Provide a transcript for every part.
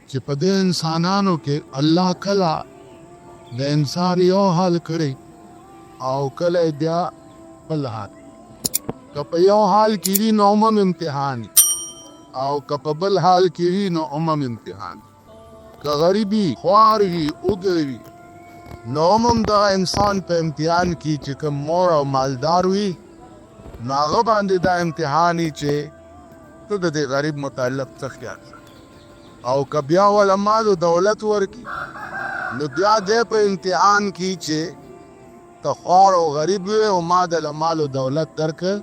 چې په دې انسانانو کې الله کله د انسان یو حال کړي او کله بیا بل حال. که په یو حال کې وي نو هم امتحان او که په بل حال کې وي نو هم امتحان. که غریبي خوار وي اوږد وي نو هم دغه انسان په امتحان کې چې کوم مور او مالدار وي نو هغه باندې دا امتحان وي چې ته د دې غریب متعلق څه خیال ساتې او که بیا وله مال و دولت ورکړي نو بیا دی په امتحان کې چې ته خوار او غریب وي او ما دله مال و دولت درکړ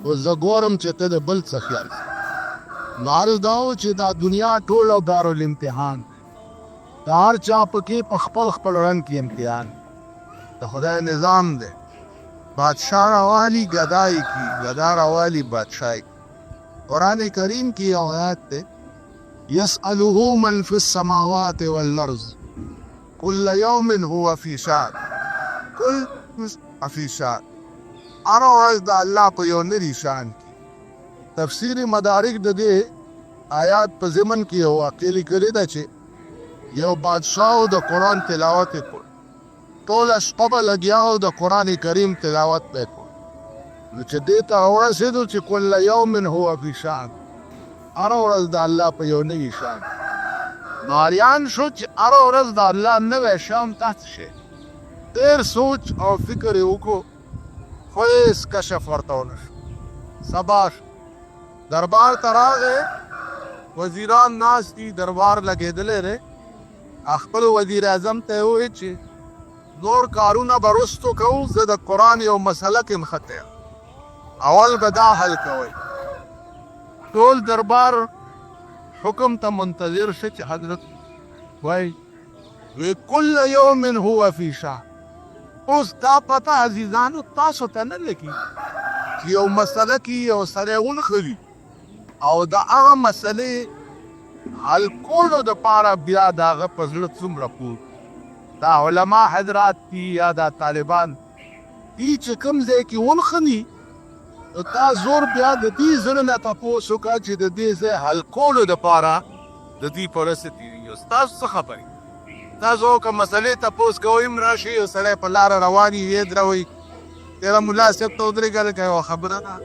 او زه ګورم چې ته د بل څه خیال ساتې. نو عرض دا و چې دا دنیا ټول او دارالامتحان د هر چا پکې په خپل خپل رنګ کې امتحان د خدای نظام دی. بادشاہ راوالی گدائی کی گدا راوالی بادشاہی. قرآن کریم کی آیات تے یسألہ من فی السماوات والارض کل یوم هو فی شان کل فی شان. هر ورځ د الله په یو نری شان کې. تفسیر مدارک د دې آیات په ضمن کې یو واقعه لیکلې ده چې یو بادشاہ د قرآن تلاوت وکړ. ټوله شپه به لګیا و د قرآن کریم تلاوت به یې کړ. نو چې دې ته ورسېدو چې کل یوم هو فی شان هره ورځ د الله په یو نوي شان. نو حیران شو چې هره ورځ د الله نوی شان تاسو شي. ډېر سوچ او فکر یې وکړو خو هېڅ کشف ورته ونه شو. سبا دربار ته راغی، وزیران ناست دي، دربار لګېدلی دی. خپل وزیر اعظم ته یې وویل چې نور کارونه به رستو کوو، زه د قرآن یو مسله کې مخته یم، اول به دا حل کوئ. ټول دربار حکم ته منتظر شه چې حضرت وایي کل یوم هو فی شان. اوس دا پته عزیزانو تاسو ته نه لګي چې یو مسله کې یو سړی ونښلي او د هغه مسلې حل کولو دپاره بیا د هغه په زړه څومره پور دا علما حضرات دي یا دا طالبان دي چې کوم ځای کې ونښلي نو تا زور بیا د دې زړه نه تپوس وکړه چې د دې ځای حل کولو دپاره د دوی په رسه تېرېږي. ستاسو څه خبرې؟ تاسو که مسلې تپوس کوئ هم راشي، یو سړی په لاره روان وي ویې دروئ تېره ملا صاحب ته ودرېږه لکه یوه خبره ده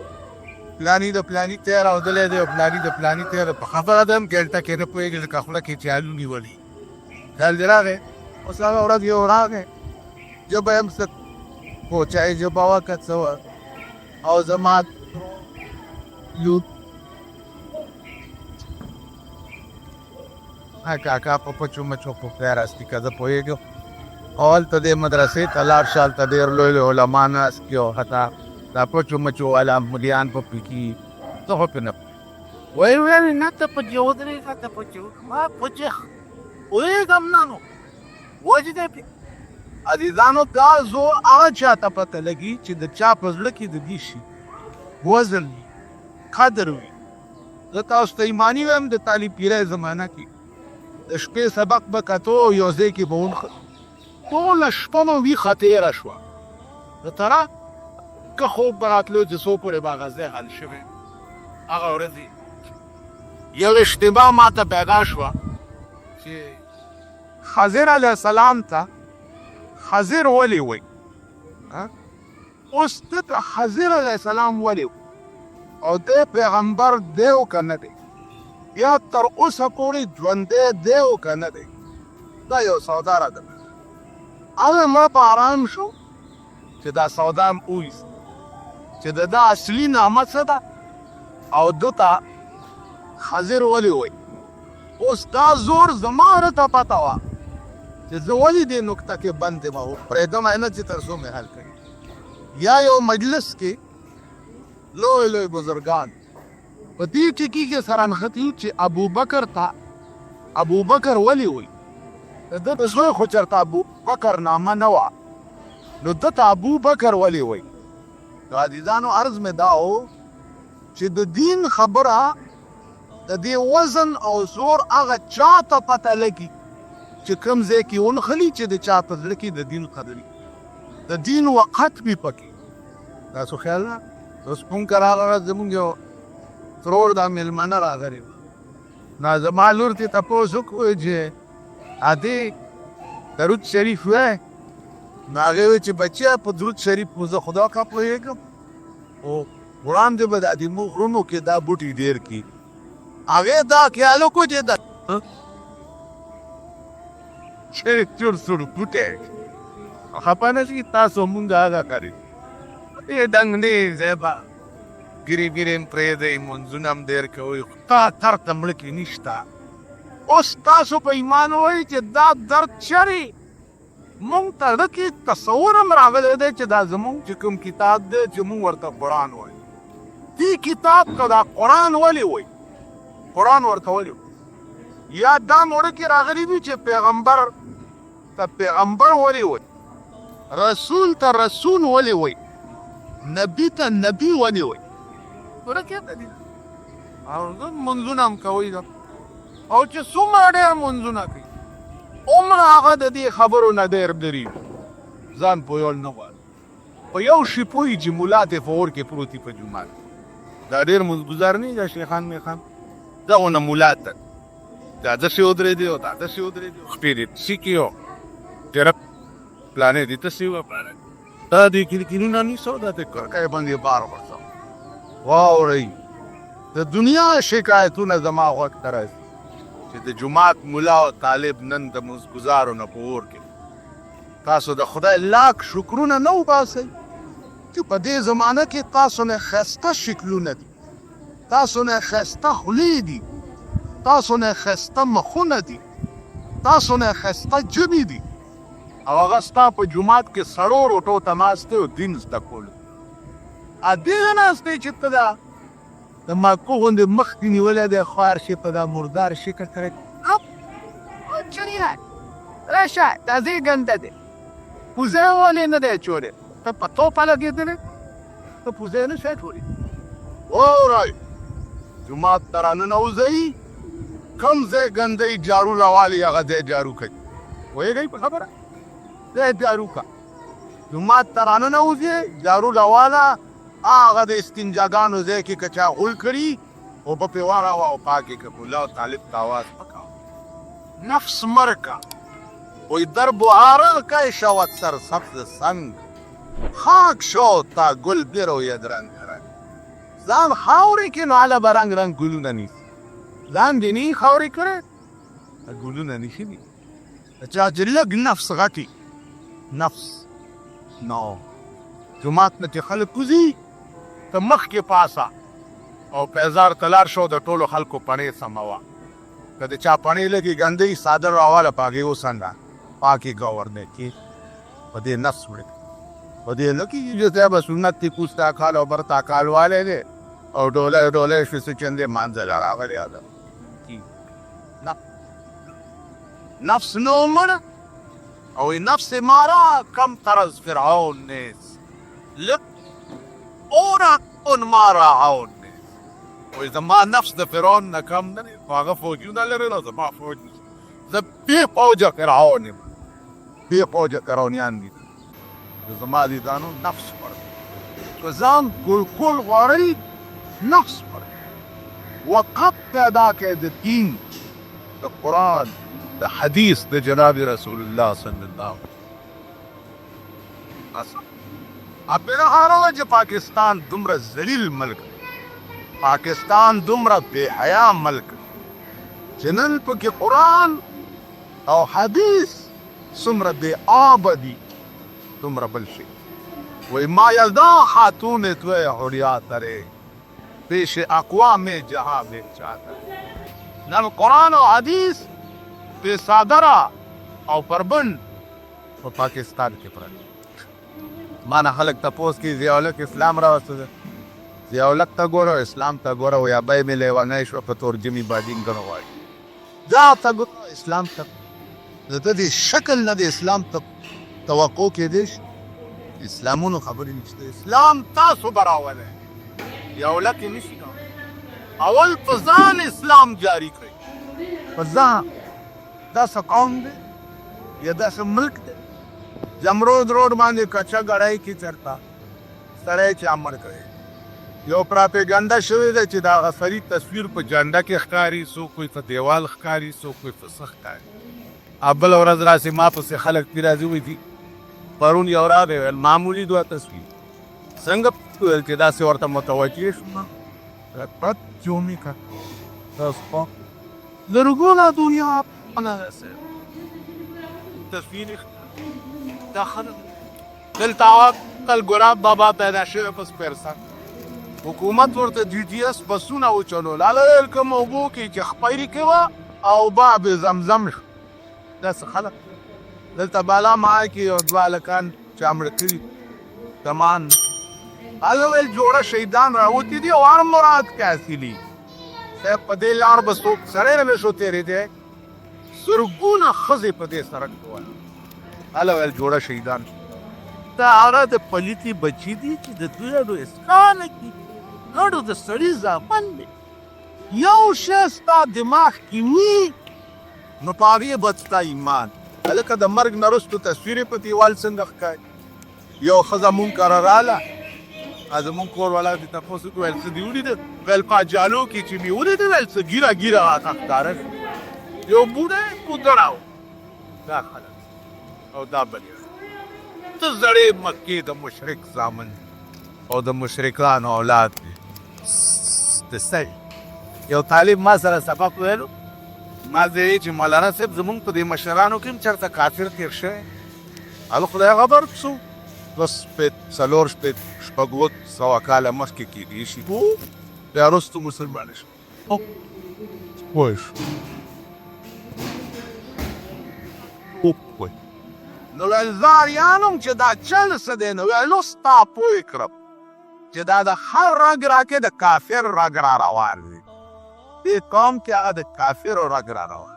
پلاني د پلاني تی راودلی دی او پلاني د پلاني تی په خبره ده هم ګلټه کې نه پوهېږي لکه خوله کې چې الو نیولي. خیال دې راغی؟ اوس هغه ورځ یو راغی ژبه یې هم څه پوچایي ژبه وه که څه وه او زما لور کاکا په پچو مچو په خیراستی که زه پوهېږم او هلته دې مدرسې ته لاړ شه، هلته ډېر لوی لوی علما ناست دي او حتی دا پچو مچو والا ملیان په پکې څه خو پې نه وایي ویل نه ته پچې ودرېږه ته پچې ما پچې پوهېږم نه نو وجې دی پې. عزیزانو دا زور هغه چا ته پته لګي چې د چا په زړه کې د دې شي وزن وي، قدر وي. زه تاسو ته ایماني وایم د طالب پیری زمانه کې د شپې سبق به کتو یو ځای کې به ونښلو، ټوله شپه مو ویښه تېره شوه. د تره که خوب به راتلو چې څو پورې به هغه ځای حل شوی. هغه ورځې یو اشتباه ما ته پیدا شوه چې خضر علیه السلام ته خضر ولې وایي؟ اوس ته ته خضر علیه السلام ولې او دی پیغمبر دی او که نه دی؟ یا تر اوسه پورې ژوندی دی او که نه دی؟ دا یو سودا راته هغه ما په ارام شو چې دا سودا م وویست چې د ده اصلي نامه څه ده او ده ته خضر ولې وایي. اوس دا زور زما راته پته وه چې زه ولې دې نکته کې بند یم او پرېږدم یې نه چې تر څو مې حل کړي. یا یو مجلس کې لوی لوی بزرګان په دې ټکي کې سره نښتي چې ابوبکر ته ابوبکر ولې وایي؟ د ده د زوی خو چېرته ابوبکر نامه نه وه نو ده ته ابوبکر ولې وایي؟ نو عزیزانو عرض مې دا و چې د دین خبره د دې وزن او زور هغه چا ته پته لګي چې کوم ځای کې ونښلي چې د چا په زړه کې د دین قدر وي، د دین وقت وي پکې. تاسو خیال نه اوس مونږ که راغله زمونږ یو ترور دا مېلمانه راغلې وه نا زما لور ته تپوس وکړو چې ادې درود شریف وای. نو هغې وایي چې بچیه په درود شریف خو زه خدا کا پوهېږم او وړاندې به د ادیمو غرونو کې دا بوټي ډېر کي. هغې دا خیال وکړو چې دا چور سور بوټی خفه نه شي تاسو مونږ هغه کړي ډنګ دی ځای به ګیرې ګیرې هم پرېږدئ مونځونه هم ډېر کوئ خو تا تر ته مړه کې نشته. اوس تاسو په ایمان وایئ چې دا درد چېرې مونږ ته زړه کې تصور هم راغلی دی چې دا زمونږ چې کوم کتاب دی چې مونږ ورته قرآن وایو. دې کتاب ته دا قرآن ولې وایي؟ قرآن ورته ولې وایي؟ یا دا موړه کې راغلی دي چې پیغمبر ته پیغمبر ولې وایي؟ رسول ته رسول ولې وایي؟ نبي ته نبي ولې وایي؟ موړه کې ته دي او منځونه هم کوئ او چې څومره ډېر منځونه کوي عمره هغه د دې خبرو نه ډېر درېږي. ځان پوهول نه غواړي. په یو شي پوهېږي چې ملا ته په اور کې پروت وي په جومات دا ډېر مزګزار نه دا شیخان میخان دغونه ملا ته دا داسې ودرېدی او دا داسې ودرېدی خپې دې تسې کړي او تېره پلانې دې تسې وه پلانې دا دې کلکلونه نیسو دا دې کړکۍ باندې بار غورځوه. واورئ د دنیا شکایتونه زما غوږ ته راځي چې د جومات ملا او طالب نن د مزګزارو نه په اور کې تاسو د خدای لاک شکرونه نه وباسئ چې په دې زمانه کې تاسو نه ښایسته شکلونه دي، تاسو نه ښایسته خولې دي، تاسو نه ښایسته مخونه دي، تاسو نه ښایسته ژبې دي او هغه ستا په جومات کې سړو روټو ته ناست دی او دین زده کولو. دې ناست دی چې ته دا د ماکو غوندې مخ دې نیولی دی خوار شي په دا مردار شکل کړی چرې راشه دا ځای ګنده دی پوزه ولې نه دی چولی ته په توپه لګېدلی ته پوزه نه شی چولی. واورئ جومات ته راننوځئ کوم ځای ګندی جارو راوالي هغه ځای جارو کوي. پوهېږئ په خبره ځای جارو کا جومات ته راننوځې جارو راواله هغه د استنجاګانو ځای کې که چا غول کړي اوبه پرې واړوه او پاکې کړه ملا او طالب ته آواز مه کوه. نفس مرکه وی در بهاره کی شود سرسبز سنگ خاک شو تا گل بروید رنگ رنگ. ځان خاورې کې نو هله به رنګ رنګ ګلونه نیسي. ځان دې نه خاورې کړی ګلونه نیسي دي چا چې لږ نفس غټي نفس نو جومات نه چې خلک کوځي ته مخکې پاسه او پیزار ته لاړ شو د ټولو خلکو پڼې سموه. که د چا پڼې لګي ګندۍ صادر راواله په هغې وڅنډه پاکې ګورنې کې په دې نفس وړي په دې نه کېږي چې ځای به سنت دي کوستا کال او برتا کال والی دی او ډولی ډولی شي څه چندې مانځله راغلی ده نفس نو مړه او نفس مارا کم تر از فرعون نیست اونا اون مارا عون نیست. وی زما نفس د فرعون نه کم نه دی خو هغه فوجونه لرل او زما فوج زه بې فوجه فرعون یم بې فوجه فرعونیان دي زما دي ځانو نفس پړ که ځان ګلکل غواړئ نفس پړ وقت پیدا کړئ د دین د قرآن د حدیث د جناب رسول الله صلی الله اپنا هارو چې پاکستان دومره ذلیل ملک پاکستان دومره بے حیا ملک چې نن پکې قرآن او حدیث څومره بې آبه دي دومره بل شي. وی ما یلدا خاتون توی حریا تره پیش اقوام جهاں میں چاہتا نن قرآن او حدیث بے صادره او پربند په پاکستان کې پرد مانا خلق تپوس کی ضیاءالک اسلام راوستده ضیاءالک تا ګوره اسلام تا ګوره و یا بای می لیوانی شو په ترجمې باندې ګڼو وایي دا تا ګوره اسلام ته د دې شکل نه د اسلام ته توقع کېدی اسلامونو خبرې نشته. اسلام تاسو براولی ضیاءالک یې نشي کولی اول په ځان اسلام جاری کړئ په ځان داسې قوم دی یا داسې ملک دی جمرود روډ باندې کچه ګړی کې چرته سړی چې امر کوي یو پراپیګنډا شوې ده چې دا غفري تصویر په جنډه کې ښکاري، څوک وایي په دیوال ښکاري، څوک وایي په څه ښکاري. بله ورځ راسې ما پسې خلک پې راځي وایي دي پرون یو راغی ویل معمولي دوه تصویر څنګه ویل چې داسې ورته متوجه شوم پت جومي که تاسو لرګونه دنیا نه تصویر دا خلک دلته عقل ګلاب بابا پیدا شوی په سپیرسن حکومت ورته جی ټي اس بسونه وچلول هلته کوم اوبو کې چې خپیرې کوه او باب زمزم داسې خلک دلته بالا ماه کې یو دوه هلکان چې مړه کړي کمان هغه ویل جوړه شهیدان راوتي دي او هر مراد کې حاصلي صاحب په دې لار به څوک سړی نه شو تېرېدی سرګونه ښځې په دې سړک کول هله ویل جوړه شهیدان دا هغه د پلیتې بچي دي چې د دوی اسکانه کې ګډو د سړي زامن دی یو شی ستا دماغ کې وي نو په هغې به ستا ایمان هلکه د مرګ نه وروستو تصویر یې په دیوال څنګه ښکاري یو ښځه مونږ کره راله زمونږ کور والا دې تپوس وکړو ویل څه دې ولیدل ویل په جالو کې چې مې ولیدل ویل څه ګیره ګیره راته ښکاره شو یو بوډی کودړه و دا خلک او دا بلې ته زړې مکې د مشرک زامن او د مشرکانو اولاد دی د سړي یو طالب ما سره سبق ویلو ما دې چې مولانا صاحب زمونږ په دې مشرانو کې هم چېرته کافر تېر شوی هلو خدای خبر څو دوه څلور شپږ سوه کاله مخکې کېدی شي بیا وروستو مسلمانه شو پوه شو نو ویل زاریان هم چې دا چل څه دی نو ویل نو ستا پوه کړم چې دا د هر رګ راکې د کافر رګ را روان دی دې قوم کې هغه د کافرو رګ را روان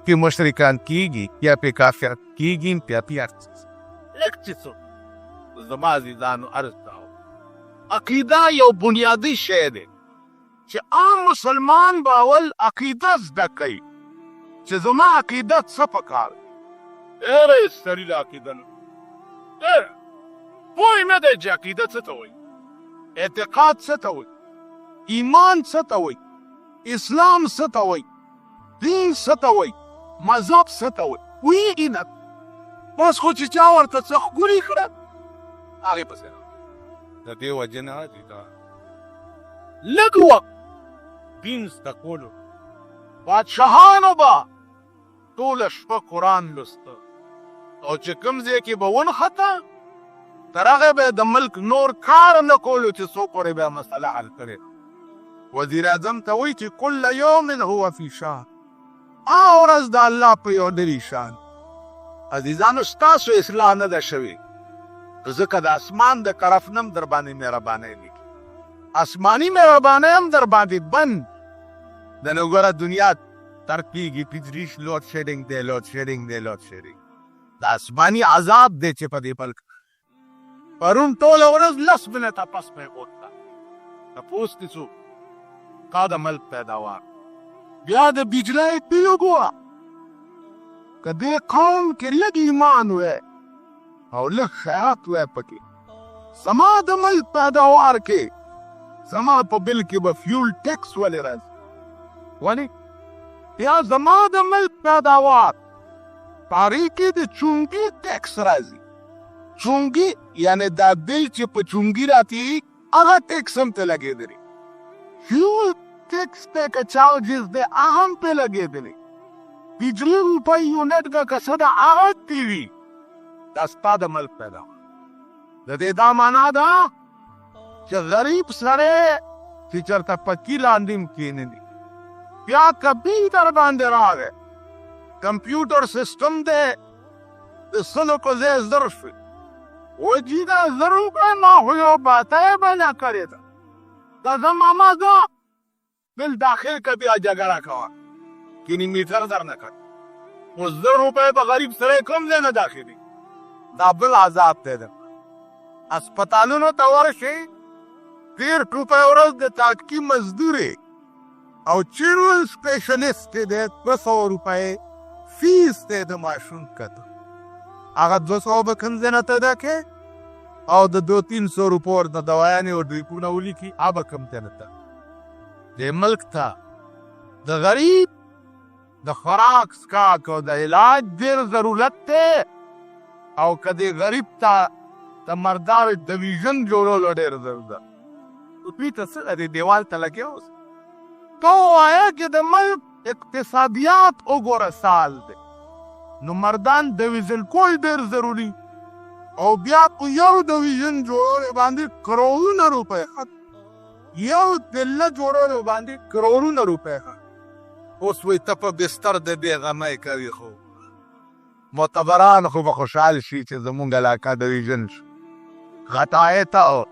کې مشرکان کېږي یا پې کافر کېږي بیا پې هر څه لږ چې څه زما عزیزانو عرض ته عقیده یو بنیادي شی دی چې عام مسلمان به اول عقیده زده کوي چې زما عقیده څه پکار ډېره یې سړي له عقیده نه ډېره پوه نه دی چې عقیده څه ته وایي اعتقاد څه ته وایي ایمان څه ته وایي اسلام څه ته وایي دین څه ته وایي مذهب څه ته وایي پوهېږي نه بس خو چې چا ورته څه ښکلي کړه هغې پسې د دې وجې نه چې دا لږ وخت دین زده کولو بادشاهانو به ټوله شپه قرآن لسته او چې کوم ځای کې به ونښته تر هغې به د ملک نور کار نه کولو چې څوک ورې بیا مسله حل کړې وزیر اعظم ته وایي چې کل یوم هو فی شان هغه ورځ د الله په یو نوي شان عزیزانو ستاسو اصلاح نه ده شوې ځکه د اسمان د طرف نه هم در باندې مهربانۍ لیکي اسماني مهربانۍ هم در باندې بند د نو ګوره دنیا ترقیږي بجلیش لوډ شیډینګ دی لوډ شیډینګ دی لوډ شیډینګ د اسماني عذاب دی چې په دې پل پرون ټوله ورځ لس منټه پس مې وکړه تپوس دې څوک کا د ملک پیداوار بیا د بجلی بل وګوره که دې قوم کې لږ ایمان وی او لږ خیرات وی پکې زما د ملک پیداوار کې زما په بل کې به فیول ټیکس ولې راځي ولې یا زما د ملک پیداوار په هغې کې د چونګي ټیکس راځي چونګي یعنې دا بل چې په چونګي راتېږي هغه ټیکس هم ته لګېدلی فیول ټیکس ته که چارجز دی هغه هم پرې لګېدلی بجلی روپۍ یونټ که څه ده هغه پرې وي دا ستا د ملک پیداوار د دې دا معنا ده چې غریب سړی چې چېرته پکي لاندې هم کښېنلي بیا کمپیوټر باندې راغی کمپیوټر سسټم دی د سلو کو ځای زر شوي وجي دا زر وکړه ما خو یو باتی به نه کړې ده دا زما ما ده بل داخل که بیا جګړه کوه کینی میټر در نه کړ اوس زر روپۍ به غریب سړی کوم ځای نه داخلي دا بل عذاب دی ده هسپتالونو ته ورشئ 13 روپۍ ورځ د تاکي مزدورې او چیرول سپیشلیست دی 200 روپۍ فیس دی د ماشوم کته هغه 200 به کوم ځای نه ته ده کې او د 200-300 روپو د دوايانې او ډریپونه ولیکي ابه کم تنه د ملک ته د غریب د خوراک سکاک او د علاج ډېر ضرورت دی او که د غریب ته د مردار ډویژن جوړولو ډېر ضرورت ده دوی ته څه د دیوال ته لګیا اوس ته ووایه چې د ملک اقتصادیات وګوره سال دی نو مردان ډویژن کول ډېر ضروري او بیا په یو ډویژن جوړولو باندې کروڑونه روپۍ خرڅ یو دله جوړولو باندې کروڑونه روپۍ خرڅ اوس وایي ته په بستر د بېغمۍ کوي خو معتبران خو به خوشحال شي چې زمونږ علاقه ډویژن شو غټای ته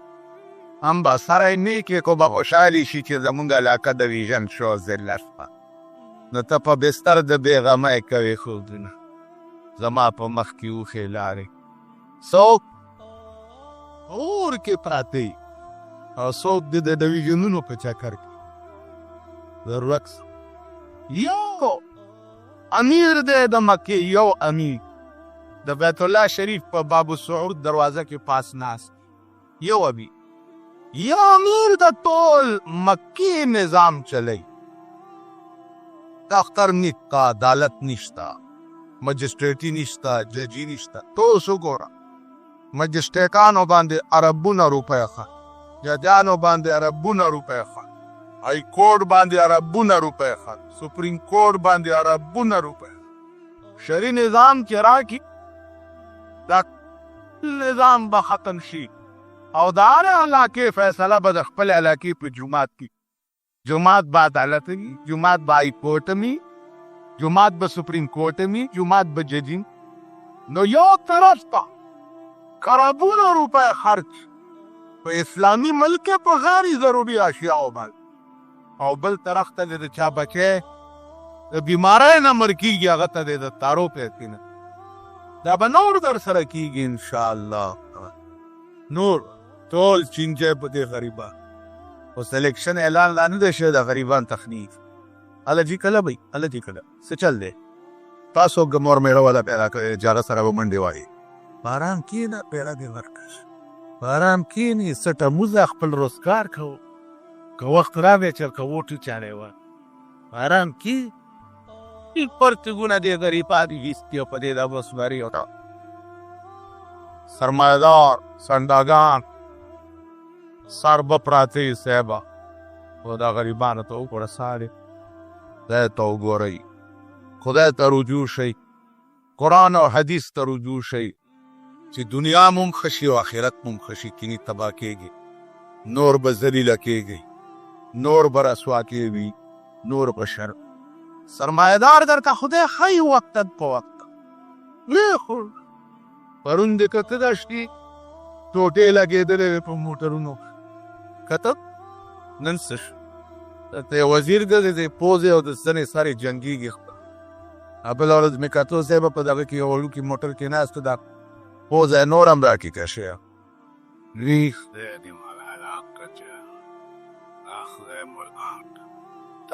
هم به سره نیکې کو به خوشحالي شي چې زمونږ علاقه ډویژن شو ذلت به نو ته په بستر د بېغمۍ کوي خوبونه زما په مخ کې اوښې لارې څوک اور کې پراته او څوک د ډویژنونو په چکر کې ضرورت یو امیر دی د مکې یو امیر د بیت الله شریف په باب السعود دروازه کې پاس ناست یو امیر د ټول مکې نظام چلی دفتر نشته عدالت نشته مجسټریټي نشته ججي نشته ټول څه ګوره مجسټریټانو باندې اربونه روپۍ ښه ججانو باندې اربونه روپۍ ښه های کورټ باندې اربونه روپۍ ښه سپریم کورټ باندې اربونه روپۍ شرعي نظام چې راکړي دا نظام به ختم شي او د هرې علاقې فیصله به د خپل علاقې په جومات کې جومات به عدالت وي جومات به های کورټ وي جومات به سپریم کورټ وي جومات به ججي نو یو طرف ته کربونه روپۍ خرچ په اسلامي ملک کې په غیر ضروري اشیاء باندې او بل طرف ته د چا بچی د بیمارۍ نه مړ کېږي هغه ته د تارو پیسې نه دا به نور در سره کېږي انشاءالله نور ټول چینجی په دې غریبه اوس الیکشن اعلان لا نه دی شوی د غریبان تخنیف هله جي کله به هله جي کله څه چل دی تاسو ګمور میړه والا پیدا کړئ چې هغه سره به منډې وایي باران کېنه پیړه دې ورکړه باران کېنې سټه موزه خپل روزګار کوو که وخت راغی چېرته ووټ وچاړی وه باران کې پرتګونه دې غریبان ایستي او په دې دا بسواري سرمایهدار سنداګان سر به پراته یي صاحبه خو دا غریبانو ته وګوره سارې خدای ته وګورئ خدای ته رجوع شئ قرآن او حدیث ته رجوع شئ چې دنیا مم ښه شي او آخرت مم ښه شي کینی تباه کېږي نور به ذلیله کېږئ نور به رسوا کېږي نور به شر سرمایهدار درته خدای ښایي وقتا په وقتا ویې خور پرون دې کته دا شي ټوټې لګېدلې وې په موټرونو کته نن څه شو ته وزیر ګرځې د پوزې او د ستنې سارې جنګېږي خپل بله ورځ مې کتو صاحبه په دغه کې یو وړوکي موټر کې ناست دا پوزه یې نور هم راټیټه شوې وي خدای دې مولانا کچه خدای مولانا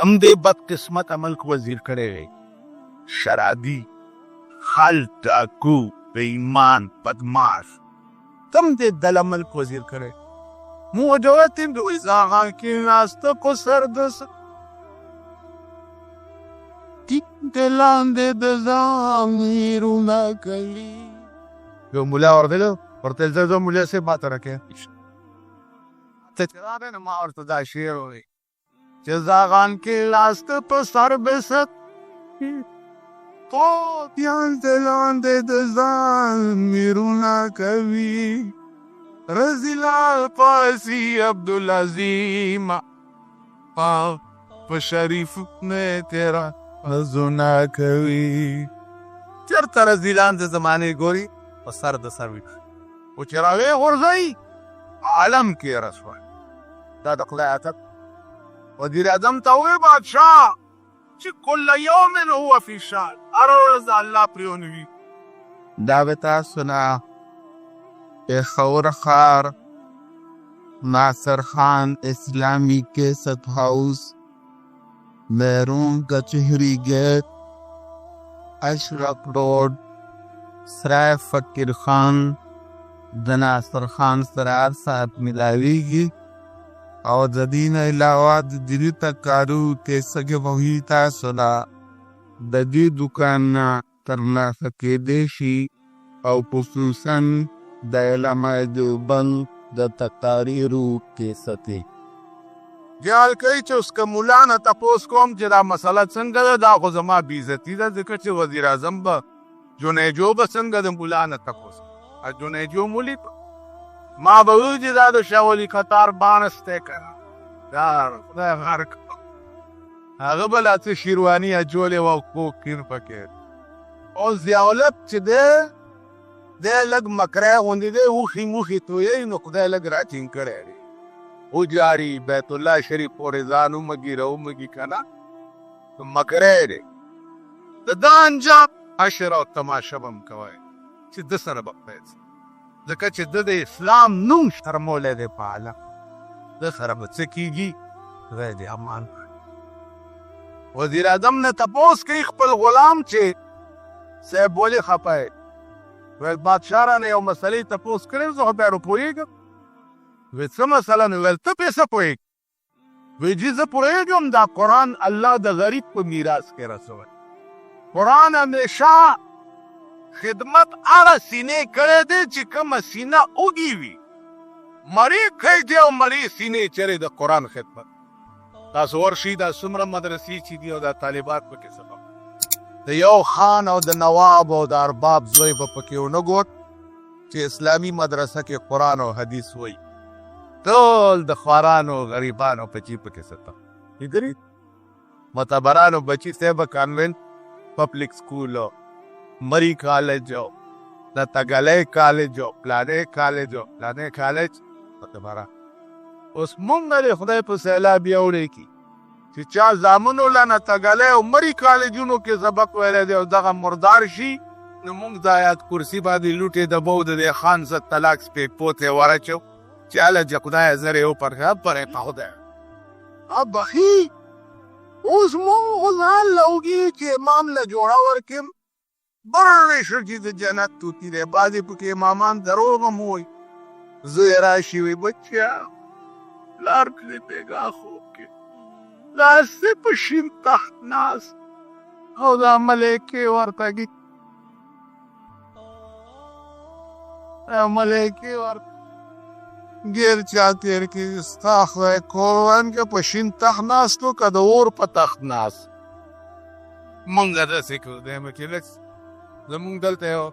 هم دې بد قسمته ملک وزیر کړی دی شرابي خل ډاکو بېایمان بدماش تم دې دله ملک وزیر کړی موجودت دویزاغا کې ناسته کو سر دس ټیک دلاندې د ځامیرونه کوي یو مولا ورته ورته زه مولا صاحب ماته راکړې ته چې راغې نو ما ورته دا شعر ووایي چې زاغان کې لاسته په سر بست پاپیان دلاندې د ځامیرونه کوي رزیلال پاسی عبدالعظیم په شریف نه تیرا زنا کوي چرته رزیلان د زمانې ګوري په سر د سر وي او چې راوې غورځوي عالم کې رسوي دا د خدای عتب وزیر اعظم ته ووایي بادشاه چې کله یوم هو فی شان هره ورځ الله پرې ونوي دا به تاسو نه پېښور ښار ناصر خان اسلامی کیسټ هاؤس مهرون کچهری گیٹ اشرف روڈ سرائے فقیر خان د ناصر خان سره هر ساعت ملاویږي او د دې نه علاوه د دیني تکارو کیسه وهي تاسو نه د دې دوکان نه ترلاسه کېدی شي او خصوصا د علامه دیوبند د تقاریرو کیسه دی. خیال کوي چې اوس که ملا نه تپوس کوم چې دا مسله څنګه ده، دا خو زما بېعزتي ده، ځکه چې وزیر اعظم به جنیجو به څنګه د ملا نه تپوس جنیجو مولید ما به ویل چې دا د شاه ولي قطار بانس دی که دا خدای غر کړه هغه به لا څه شیرواني اچولې وه او کوکیر پکې او ضیاءالحق چې دی لږ مکری غوندې دی اوښي موښي تویوي نو خدای لږ راټینګ کړی دی او جاری بیت الله شریف پورې ځان ومږي راومږي که نه مکری دی د ده انجام عشر او تماشه به م کوی چې ده سره به پیل ځکه چې ده د اسلام نوم شرمولی دی په عالم ده سره به څه کېږي خدای دې امان کړي. وزیر اعظم نه تپوس کوي خپل غلام چې صاحب ولې خفه یې ویل بادشاه رانه یو مسلې تپوس کړی زه خو بیا پوهېږم وی څه مسله نو ویل ته پې څه پوهېږي وی جي زه پوهېږم دا قرآن الله د غریب په میراث کې رسولی. قرآن همیشه خدمت هغه سینې کړی دی چې کومه سینه اوږې وي مړې کړی دی او مړې سینې چېرې د قرآن خدمت تاسو ورشئ دا څومره مدرسې چې دي او دا طالبات پکې سبق د یو خان او د نواب او د ارباب زوی به پکې ونه ګوت چې اسلامي مدرسه کې قرآن او حدیث وایي ټول د خوارانو غریبانو بچي پکې ستا لیدلي معتبرانو بچي صاحب کانوینټ پبلک سکول او مری کالج او د تګلی کالج او پلانې کالج او پلانې کالج معتبران اوس مونږ د خدای په سیلاب یوړی کی چې چا زامنو لا نه تګلی او مری کالجونو کې سبق ویلی دی او دغه مردار شي نو مونږ د آیات کرسي باندې لوټې د بو د خان زه طلاق سپې پوتې ورچو چې هله چې خدای زر یې وپرخه پرې په خدای ابخي اوس مونږ خو ځان لوګي چې امام له جوړه ورکړم بړې شو چې د جنت توتي دی بعضې پکې امامان دروغ هم وایي زه یې راشي وایي بچیا پلار کړې بېګا خوب کې لاسې په شین تخت ناست او دا ملیکې ورته ګي ملیکې ورته ګیر چا تیر کې ستا خدای قرآن کې په شین تخت ناست و که د اور په تخت ناست مونږ داسې کړو دی مکې لږ زمونږ دلته یو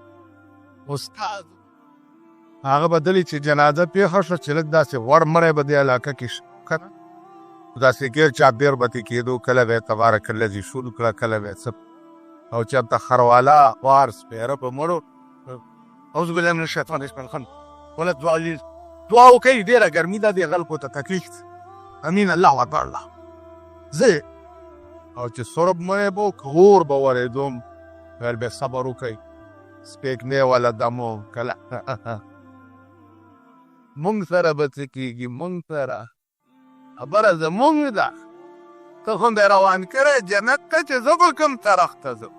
استاد هغه به دلې چې جنازه پېښه شوه چې لږ داسې غوړ مړی به دې علاقه کې شو که نه داسې ګیر چاپېر به ترې کېدو کله به یې تبارک الذي شروع کړه کله به یې څه او چېرته خرواله خوار سپېره په مړو اعوذ بالله من الشیطان الرجیم ولا دعا وکړئ ډېره ګرمي ده دې خلکو ته تکلیف امین الله اکبر الله زه او چې سرب مړی به و اور به ورېدوم ویل بیا صبر وکئ سپېږمې والا دمو کله مونږ سره به څه کېږي مونږ سره خبره زمونږ ده ته خو مې روان کړی جنت ته چې زه به کوم طرف ته ځم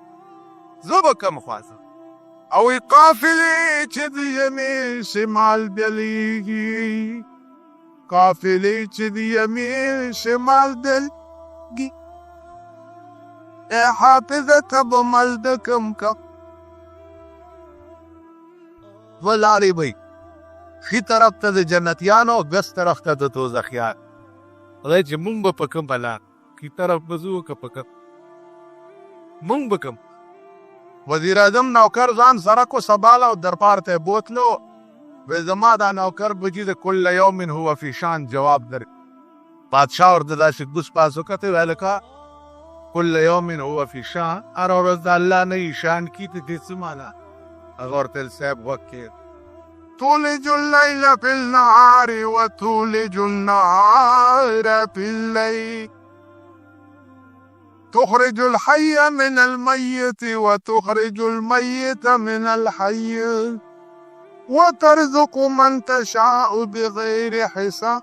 زه به کوم خوا ځم او قافلې چې د یمین شمال بلیږي قافلې چې د یمین شمال بلیږي ای حافظه ته به ملده کم کا ولارې بی ښي طرف ته د جنتیانو او ګس طرف ته د دوزخیان خدای چې مونږ به په کوم لار ښي طرف به ځو که په کوم مونږ به کوم وزیر اعظم نوکر ځان سره کو سباله او دربار ته بوتلو وی زما دا نوکر بچي د کل یوم هو فی شان جواب در بادشاه ورته داسې ګوس پاس وکتې ویل لکه کل یوم هو فی شان هره ورځ د الله نه شان کی ته دې څه معنا هغه ورته صاحب وکړ تولج الليل في النهار وتولج النهار في الليل تخرج الحي من الميت وتخرج الميت من الحي وترزق من تشاء بغير حساب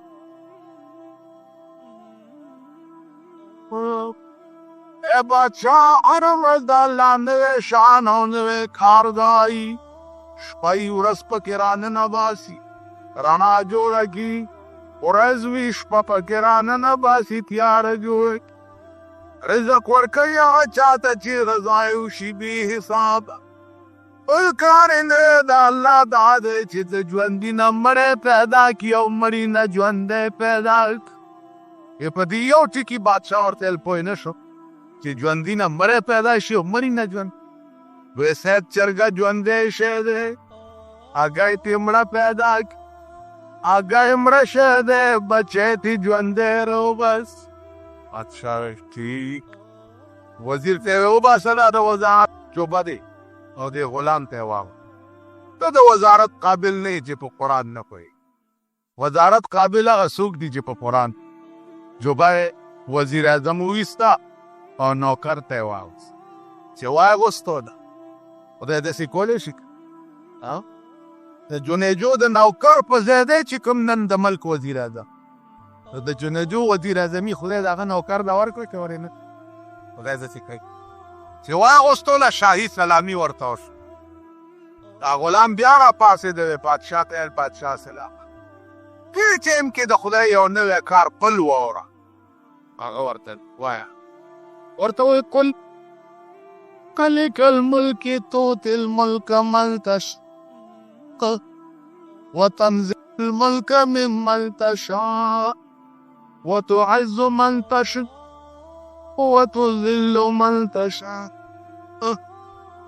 اے بادشاہ ہر ورځ د الله نوې شان او نوې کار دی شپه ورځ پکې راننه باسي رڼا جوړه کي ورځ وي شپه پکې راننه باسي تیاره جوړه کي رزق ورکوي هغه چاته چې رضا یې وشي بې حسابه بل کار یې نه د الله دعا دی چې د ژوندي نه مړی پیدا کړي او مړي نه ژوندی پیدا کړي په دې یو ټکي بادشاه ورته پوه نه شو چې ژوندي نه مړی پیدا شي او مړي نه ژوند دوی سید چرګه ژوندی شی دی هګۍ ترې مړه پیدا کړي هګۍ مړه شی دی بچی ترې ژوندی راوبس بادشاه ټیک وزیر ته یې وباسه دا د وزارت چوبه دی او دې غلام ته یې واوه ته د وزارت قابل نه یې چې په قرآن نه پوهېږي وزارت قابل هغه څوک دي چې په قرآن جوبه وزیر اعظم وویسته او نوکر ته یې واغوست چې واغوستو ده خدای داسې کولی شي د جنیجو د نوکر په ځای دی چې کوم نن د ملک وزیر اعظم د جنیجو وزیر اعظمي خدای د هغه نوکر له ورکړی که ورې نه خدای داسې کوي چې واغوستو له شاهي سلامي ورته وشو دا غلام بیا راپاڅېد پادشاه ته یې پادشاه سلام دې ټایم کې د خدای یو نوی کار قل واوره هغه ورته وایه ورته وایي قل ملك الملك تؤتي الملك من تشاء وتنزع الملك ممن تشاء وتعز من تشاء وتذل من تشاء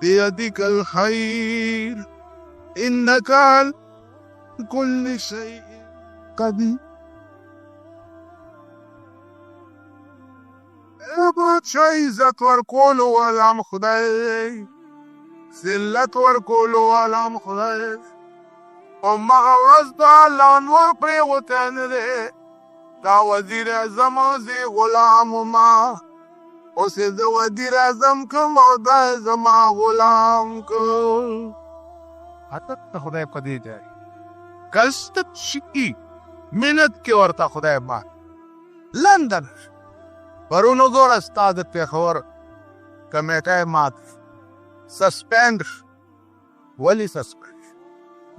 بيدك الخير إنك على كل شيء قدير بادشاه عزت ورکولو والام خدای ذلت ورکولو والام خدای همغه ورځ د الله انوار پرېوتی نه دی دا وزیر اعظم او زه غلام ما اوس یې زه وزیر اعظم کړم او دا یې زما غلام کړ حتی د خدای په دې ځای کسته شي منت کې ورته خدای ما لندن پرونو زور ستا د پېښور کمیټه مات سسپینډ ولې سسپینډ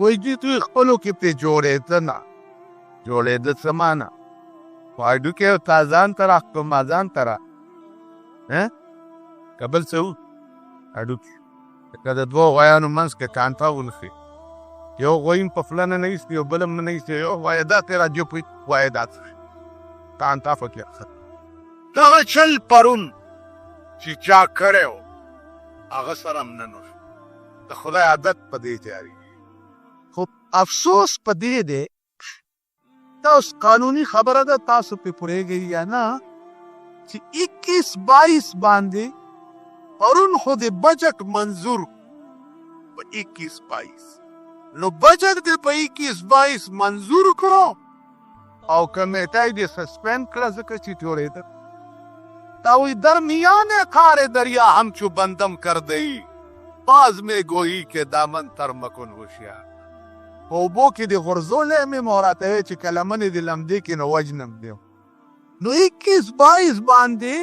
وایي چې دوی خپلو کې پرې جوړېده نه جوړېده څه معنا په هډوکې او تا ځان ته راښکو ما ځان ته را که بل څه وو هډوکي لکه د دوو غویانو منځ کې کانټا ونښي یو غویم په خوله نه ایستي یو بل هم نه ایستي یو وایي دا ترې راجوپوي وایي دا څه کانټا پکې دغه چل پرون چې چا کړی و هغه سره هم نن وشو د خدای عادت په دې جاري خو افسوس په دې دی دا اوس قانوني خبره ده تاسو پې پوهېږئ یا نه چې 21-22 باندې پرون خو د بجټ منظور په 21-22 نو بجټ دې په 21-22 منظور کړو او کمیټه یې دې سسپینډ کړه ځکه چې جوړېده تا وی درمیان کار دریا ہم چو بندم کر دئی باز میں گوئی کے دامن تر مکن ہوشیار اوبو کې د غرزولې مې موراته چې کلمنې د لمدې کې نو وجنم دیو نو 21-22 باندې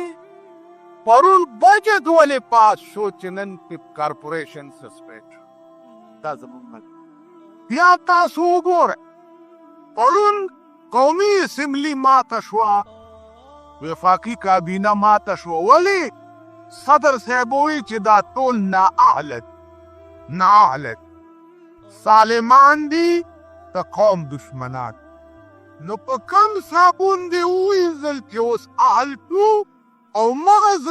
پرون بجټ ولې پاس شو چې نن کارپوریشن سسپینډ دا زموږ بیا تاسو وګورئ پرون قومي اسمبلي ماته شوه وفاقی کابینه ماته شو ولی صدر صاحب وی چې دا ټول نااهلت ظالمان دي د قوم دشمنان نو په کم صابون دی ووینځل چې اوس اهل کړو او مغز